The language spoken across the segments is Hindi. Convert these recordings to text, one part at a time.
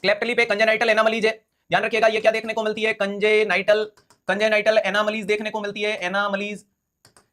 क्लेफ्ट लिप एक कंजेनाइटल एनामलीज है, ध्यान रखिएगा। ये क्या देखने को मिलती है? कंजेनाइटल एनामलीज देखने को मिलती है, एनामलीज,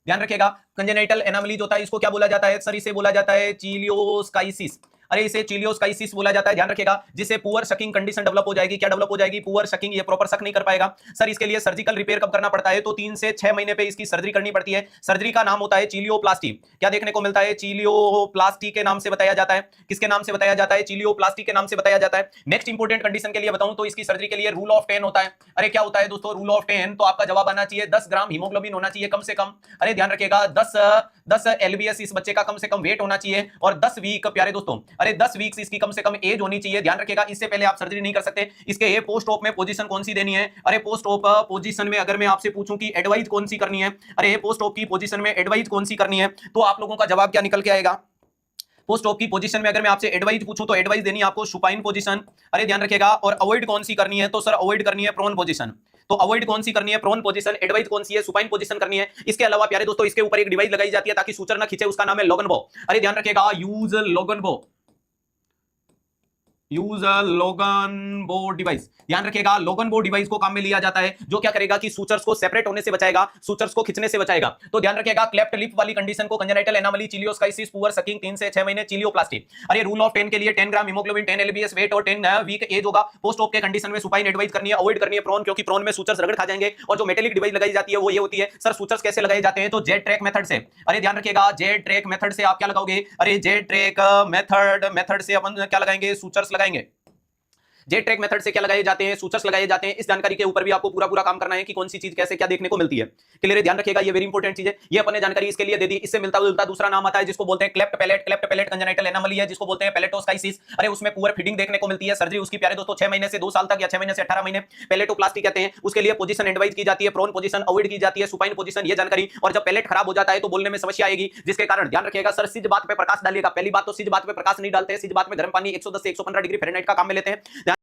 ध्यान रखिएगा। कंजेनाइटल एनामलीज होता है, इसको क्या बोला जाता है सर? इसे बोला जाता है चिलियोस्काइसिस। अरे इसे चिलियोस्काइसिस बोला जाता है, ध्यान रखिएगा। जिससे पुअर सकिंग कंडीशन डेवलप हो जाएगी। क्या डेवलप हो जाएगी? पुअर सकिंग, ये प्रॉपर सक नहीं कर पाएगा। सर इसके लिए सर्जिकल रिपेयर कब करना पड़ता है? तो 3 से 6 महीने पे इसकी सर्जरी करनी पड़ती है। सर्जरी का नाम होता है चिलियोप्लास्टी। क्या देखने को मिलता है? चिलियोप्लास्टी के नाम से बताया जाता है। किसके नाम से बताया जाता है? चिलियोप्लास्टी के नाम से बताया जाता है। नेक्स्ट इंपोर्टेंट कंडीशन के लिए बताऊं तो इसकी सर्जरी के लिए रूल ऑफ 10 होता है। अरे क्या होता है दोस्तों? Rule of 10। तो आपका जवाब आना चाहिए 10 ग्राम हीमोग्लोबिन होना चाहिए कम से कम। अरे ध्यान रखिएगा, 10 एलबीएस इस बच्चे का कम से कम वेट होना चाहिए, और 10 वीक प्यारे दोस्तों, अरे 10 वीक्स इसकी कम से कम एज होनी चाहिए। ध्यान रखिएगा, इससे पहले आप सर्जरी नहीं कर सकते। इसके ये पोस्ट ऑप में पोजीशन कौन सी देनी है? अरे पोस्ट ऑप पोजीशन में अगर मैं आपसे पूछूं कि एडवाइस कौन सी करनी है, अरे पोस्ट ऑप की पोजीशन में एडवाइस कौन सी करनी है, तो आप लोगों का जवाब क्या निकल के आएगा? पोस्ट ऑप की पोजीशन में अगर मैं आपसे एडवाइस पूछूं तो एडवाइस देनी है आपको सुपाइन पोजीशन। अरे ध्यान रखिएगा। और अवॉइड कौन सी करनी है? तो सर अवॉइड करनी है प्रोन पोजीशन। तो अवॉइड कौन सी करनी है? Prone position. एडवाइस कौन सी है? सुपाइन पोजीशन करनी है। इसके अलावा प्यारे दोस्तों, इसके ऊपर एक डिवाइस लगाई जाती है ताकि सूचर ना खींचे, उसका नाम है लोगनबो। अरे ध्यान रखिएगा, यूज लोगनबो, यूज लोगनबो डिवाइस। ध्यान रखिएगा, लोगनबो डिवाइस को काम में लिया जाता है, जो क्या करेगा कि सूचर्स को सेपरेट होने से बचाएगा, सूचर्स को खींचने से बचाएगा। तो ध्यान रखिएगा, क्लेफ्ट लिप वाली कंडीशन को कंजेनाइटल एनामली, चिलियोस्काइसिस, पुअर सकिंग 3 से 6 महीने, चिलियोप्लास्टी। अरे रूल ऑफ 10 के लिए 10 ग्राम हीमोग्लोबिन, 10 एलबीएस वेट और 10 वीक एज होगा। पोस्ट ऑप के कंडीशन में सुपाइन एडवाइस करनी है, अवॉइड करनी है प्रोन, क्योंकि प्रोन में सूचर्स रगड़ खा जाएंगे। और जो मेटेलिक डिवाइस लगाई जाती है वो ये होती है। सर सूचर्स कैसे लगाए जाते हैं? तो जेड ट्रैक मेथड से। अरे ध्यान रखिएगा, जेड ट्रैक मेथड से आप क्या लगाओगे? अरे जेड ट्रैक मेथड से अपन क्या लगाएंगे? सूचर्स लगाएंगे। जेड ट्रैक मेथड से क्या लगाए जाते हैं? सूचर्स लगाए जाते हैं। इस जानकारी के ऊपर भी आपको पूरा काम करना है कि कौन सी चीज कैसे क्या देखने को मिलती है। क्लियर है? ध्यान रखिएगा, ये वेरी इंपॉर्टेंट चीज है। ये अपने जानकारी इसके लिए दे दी। इससे मिलता जुलता दूसरा नाम आता है जिसको बोलते हैं cleft palate. Cleft palate congenital anomaly है, जिसको बोलते हैं पैलेटोस्काइसिस। अरे उसमें पुअर फीडिंग देखने को मिलती है। सर्जरी उसकी प्यारे दोस्तों 6 महीने से 2 साल तक या 6 महीने से 18 महीने पैलेटोप्लास्टी कहते हैं। उसके लिए पोजीशन एडवाइज की जाती है, प्रोन पोजीशन अवॉइड की जाती है, सुपाइन पोजीशन, ये जानकारी। और जब पैलेट खराब हो जाता है तो बोलने में समस्या आएगी, जिसके कारण ध्यान रखिएगा सर सिज बात पे प्रकाश डालिएगा। पहली बात तो सिज बात पे प्रकाश नहीं डालते हैं। सिज बात में गर्म पानी 110 से 115 डिग्री फ़ारेनहाइट का काम में लेते हैं।